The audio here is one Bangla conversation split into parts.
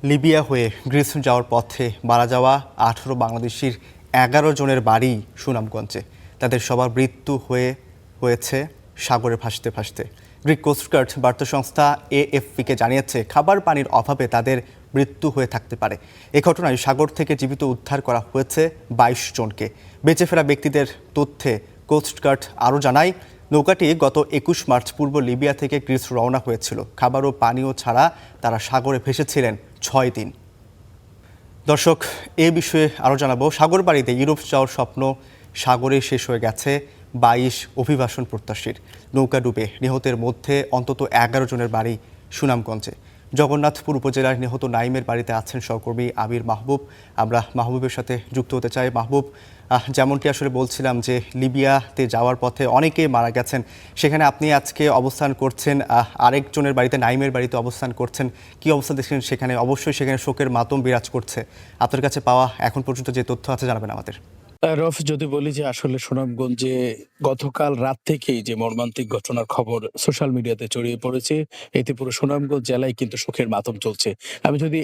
লিবিয়া হয়ে গ্রিস যাওয়ার পথে মারা যাওয়া ১৮ বাংলাদেশির ১১ জনের বাড়ি সুনামগঞ্জে। তাদের সবার মৃত্যু হয়েছে সাগরে ভাসতে ভাসতে। গ্রিক কোস্টগার্ড বার্তা সংস্থা এএফপিকে জানিয়েছে খাবার পানির অভাবে তাদের মৃত্যু হয়ে থাকতে পারে। এ ঘটনায় সাগর থেকে জীবিত উদ্ধার করা হয়েছে ২২ জনকে। বেঁচে ফেরা ব্যক্তিদের তথ্যে কোস্টগার্ড আরও জানায়, নৌকাটি গত ২১ মার্চ পূর্ব লিবিয়া থেকে গ্রিস রওনা হয়েছিল। খাবার ও পানীয় ছাড়া তারা সাগরে ভেসেছিলেন ৬ দিন। দর্শক, এ বিষয়ে আরও জানাবো। সাগর বাড়িতে ইউরোপ যাওয়ার স্বপ্ন সাগরে শেষ হয়ে গেছে ২২ অভিবাসন প্রত্যাশীর। নৌকা ডুবে নিহতের মধ্যে অন্তত ১১ জনের বাড়ি সুনামগঞ্জে। জগন্নাথপুর উপজেলার নিহত নাইমের বাড়িতে আছেন সহকর্মী আমির মাহবুব। আমরা মাহবুবের সাথে যুক্ত হতে চাই। মাহবুব, যেমনটি আসলে বলছিলাম যে লিবিয়াতে যাওয়ার পথে অনেকেই মারা গেছেন, সেখানে আপনি আজকে অবস্থান করছেন, আরেকজনের বাড়িতে নাইমের বাড়িতে অবস্থান করছেন। কি অবস্থা দেখছেন সেখানে? অবশ্যই সেখানে শোকের মাতম বিরাজ করছে। আপনার কাছে পাওয়া এখন পর্যন্ত যে তথ্য আছে জানাবেন আমাদের। রফ, যদি বলি যে আসলে সুনামগঞ্জে গতকাল রাত থেকেই যে মর্মান্তিক ঘটনার খবর সোশ্যাল মিডিয়াতে ছড়িয়ে পড়েছে, এতে পুরো সুনামগঞ্জ জেলায় কিন্তু শোকের মাতম চলছে। আমি যদি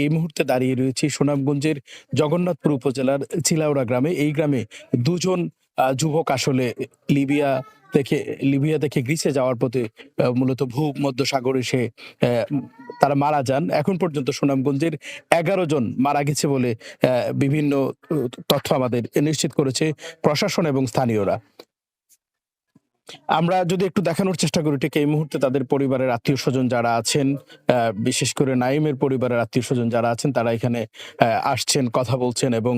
এই মুহূর্তে দাঁড়িয়ে রয়েছি সুনামগঞ্জের জগন্নাথপুর উপজেলার চিলাউড়া গ্রামে। এই গ্রামে দুজন যুবক আসলে লিবিয়া থেকে গ্রিসে যাওয়ার পথে মূলত ভূমধ্য সাগরে তারা মারা যান। এখন পর্যন্ত সুনামগঞ্জের ১১ জন মারা গেছে বলে বিভিন্ন তথ্য আমাদের নিশ্চিত করেছে প্রশাসন এবং স্থানীয়রা। আমরা যদি একটু দেখানোর চেষ্টা করি ঠিক এই মুহূর্তে তাদের পরিবারের আত্মীয়-স্বজন যারা আছেন, বিশেষ করে নাইমের পরিবারের আত্মীয়-স্বজন যারা আছেন তারা এখানে আসছেন, কথা বলছেন এবং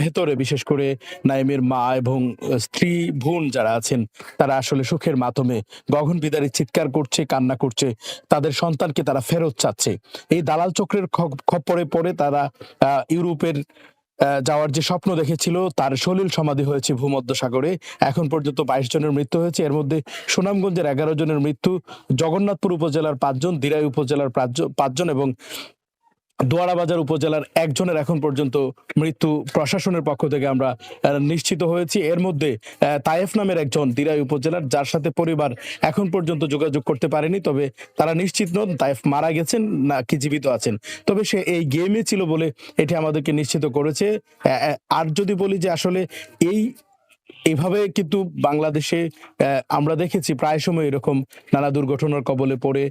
ভেতরে বিশেষ করে নাইমের মা এবং স্ত্রী, বোন যারা আছেন তারা আসলে সুখের মাতমে গগন বিদারী চিৎকার করছে, কান্না করছে। তাদের সন্তানকে তারা ফেরত চাচ্ছে। এই দালাল চক্রের খপ্পরে পড়ে তারা ইউরোপের যাওয়ার যে স্বপ্ন দেখেছিল তার সলিল সমাধি হয়েছে ভূমধ্য সাগরে। এখন পর্যন্ত ২২ জনের মৃত্যু হয়েছে। এর মধ্যে সুনামগঞ্জের ১১ জনের মৃত্যু, জগন্নাথপুর উপজেলার ৫ জন, দিরাই উপজেলার ৫ জন এবং দোয়ারাবাজার উপজেলার ১ জনের এখন পর্যন্ত মৃত্যু প্রশাসনের পক্ষ থেকে আমরা নিশ্চিত হয়েছি। এর মধ্যে তায়েফ নামের একজন দিরাই উপজেলার, যার সাথে পরিবার এখন পর্যন্ত যোগাযোগ করতে পারেনি। তবে তারা নিশ্চিত নন তায়েফ মারা গেছেন নাকি জীবিত আছেন। তবে সে এই গেমে ছিল বলে এটি আমাদেরকে নিশ্চিত করেছে। আর যদি বলি যে আসলে এভাবে কিন্তু বাংলাদেশে আমরা দেখেছি প্রায় সময় এরকম নানা দুর্ঘটনার কবলে পড়ে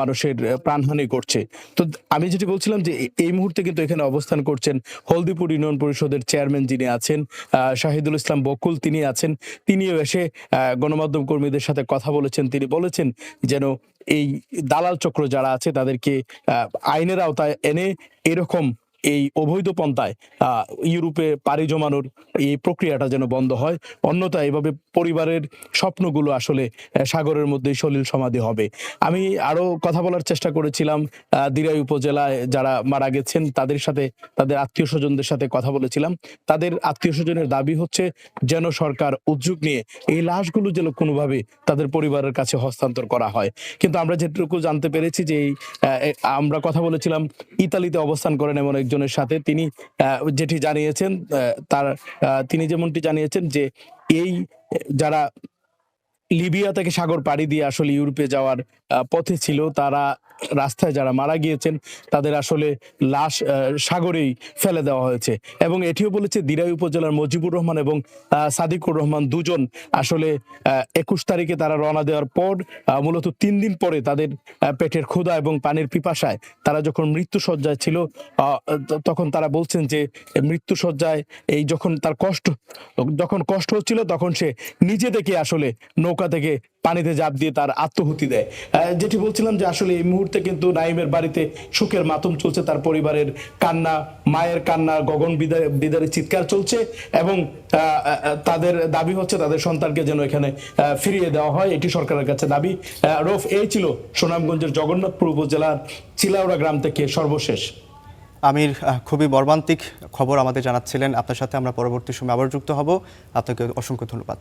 মানুষের প্রাণহানি করছে। তো আমি যেটি বলছিলাম যে এই মুহূর্তে কিন্তু এখানে অবস্থান করছেন হলদিপুর ইউনিয়ন পরিষদের চেয়ারম্যান যিনি আছেন, শাহিদুল ইসলাম বকুল, তিনি আছেন। তিনিও এসে গণমাধ্যম কর্মীদের সাথে কথা বলেছেন। তিনি বলেছেন যেন এই দালাল চক্র যারা আছে তাদেরকে আইনের আওতায় এনে এরকম এই অবৈধ পন্থায় ইউরোপে পাড়ি জমানোর এই প্রক্রিয়াটা যেন বন্ধ হয়। অন্যথায় এভাবে পরিবারের স্বপ্নগুলো আসলে সাগরের মধ্যেই সলিল সমাধি হবে। আমি আরো কথা বলার চেষ্টা করেছিলাম দিরাই উপজেলায় যারা মারা গেছেন তাদের সাথে, তাদের আত্মীয় স্বজনদের সাথে কথা বলেছিলাম। তাদের আত্মীয় স্বজনের দাবি হচ্ছে যেন সরকার উদ্যোগ নিয়ে এই লাশগুলো যেন কোনোভাবে তাদের পরিবারের কাছে হস্তান্তর করা হয়। কিন্তু আমরা যেটুকু জানতে পেরেছি যে আমরা কথা বলেছিলাম ইতালিতে অবস্থান করেন এমন একজনের সাথে। তিনি যেটি জানিয়েছেন তিনি যেমনটি জানিয়েছেন যে এই যারা লিবিয়া থেকে সাগর পাড়ি দিয়ে আসলে ইউরোপে যাওয়ার পথে ছিল, তারা রাস্তায় যারা মারা গিয়েছেন তাদের আসলে লাশ সাগরেই ফেলে দেওয়া হয়েছে। এবং এটিও বলেছে দিরাই উপজেলার মজিবুর রহমান এবং সাদিকুর রহমান দুজন আসলে ২১ তারিখে তারা রওনা দেওয়ার পর মূলত ৩ দিন পরে তাদের পেটের ক্ষুধা এবং পানির পিপাসায় তারা যখন মৃত্যুশয্যায় ছিল তখন তারা বলছেন যে মৃত্যুশয্যায় যখন কষ্ট হচ্ছিল তখন সে নিজে থেকে আসলে নৌকা থেকে পানিতে ঝাঁপ দিয়ে তার আত্মহুতি দেয়। যেটি বলছিলাম যে আসলে এই মুহূর্তে কিন্তু নাইমের বাড়িতে সুখের মাতম চলছে, তার পরিবারের কান্না, মায়ের কান্না, গগন বিদারী চিৎকার চলছে এবং তাদের দাবি হচ্ছে তাদের সন্তানকে যেন এখানে ফিরিয়ে দেওয়া হয়, এটি সরকারের কাছে দাবি। রফ, এই ছিল সুনামগঞ্জের জগন্নাথপুর উপজেলার চিলাউড়া গ্রাম থেকে সর্বশেষ। আমির, খুবই মর্মান্তিক খবর আমাদের জানাচ্ছিলেন। আপনার সাথে আমরা পরবর্তী সময় আবার যুক্ত হব। আপনাকে অসংখ্য ধন্যবাদ।